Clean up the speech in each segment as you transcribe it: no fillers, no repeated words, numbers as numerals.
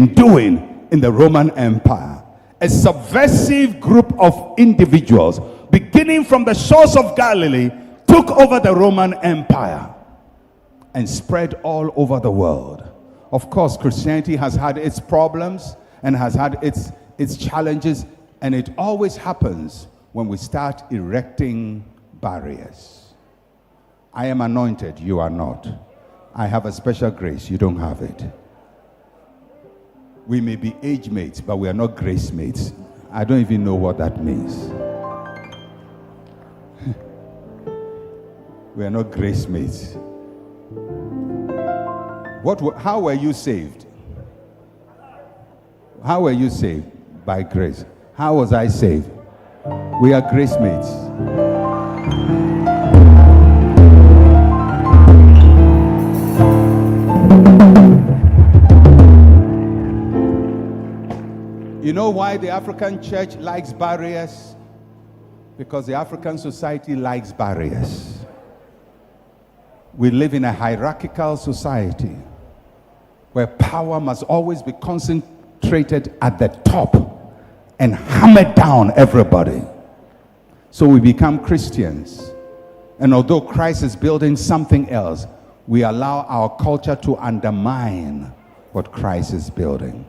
been doing in the Roman Empire. A subversive group of individuals, beginning from the shores of Galilee, took over the Roman Empire and spread all over the world. Of course, Christianity has had its problems and has had its challenges, and it always happens when we start erecting barriers. I am anointed, you are not. I have a special grace, you don't have it. We may be age mates, but we are not grace mates. I don't even know what that means. We are not grace mates. How were you saved? How were you saved? By grace. How was I saved? We are grace mates. You know why the African church likes barriers? Because the African society likes barriers. We live in a hierarchical society where power must always be concentrated at the top and hammer down everybody. So we become Christians. And although Christ is building something else, we allow our culture to undermine what Christ is building.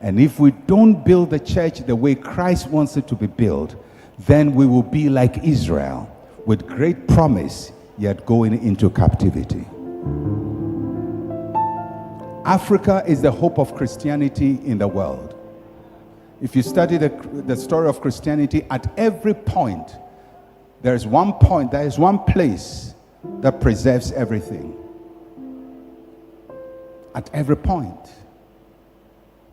And if we don't build the church the way Christ wants it to be built, then we will be like Israel, with great promise, yet going into captivity. Africa is the hope of Christianity in the world. If you study the story of Christianity, at every point, there is one place that preserves everything. At every point.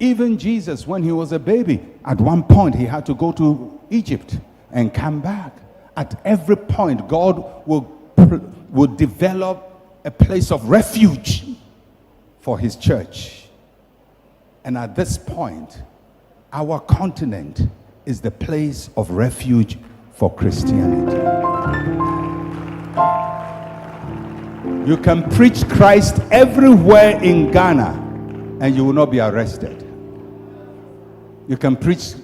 Even Jesus, when he was a baby, at one point he had to go to Egypt and come back. At every point, God will develop a place of refuge for his church. And at this point, our continent is the place of refuge for Christianity. You can preach Christ everywhere in Ghana and you will not be arrested. You can preach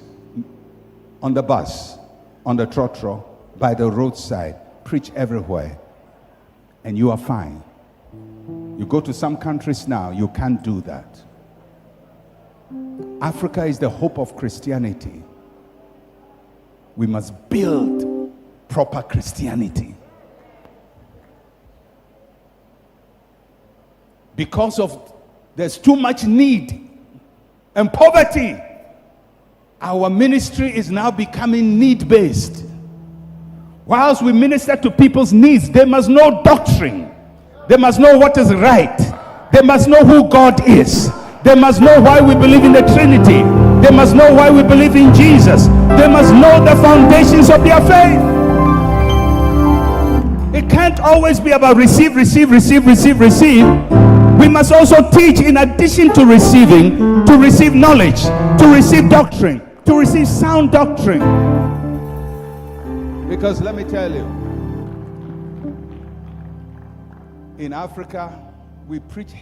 on the bus, on the trotro, by the roadside, preach everywhere, and you are fine. You go to some countries now, you can't do that. Africa is the hope of Christianity. We must build proper Christianity. Because there's too much need and poverty. Our ministry is now becoming need-based. Whilst we minister to people's needs, they must know doctrine. They must know what is right. They must know who God is. They must know why we believe in the Trinity. They must know why we believe in Jesus. They must know the foundations of their faith. It can't always be about receive. We must also teach, in addition to receiving, to receive knowledge, to receive doctrine, to receive sound doctrine. Because let me tell you, in Africa, we preach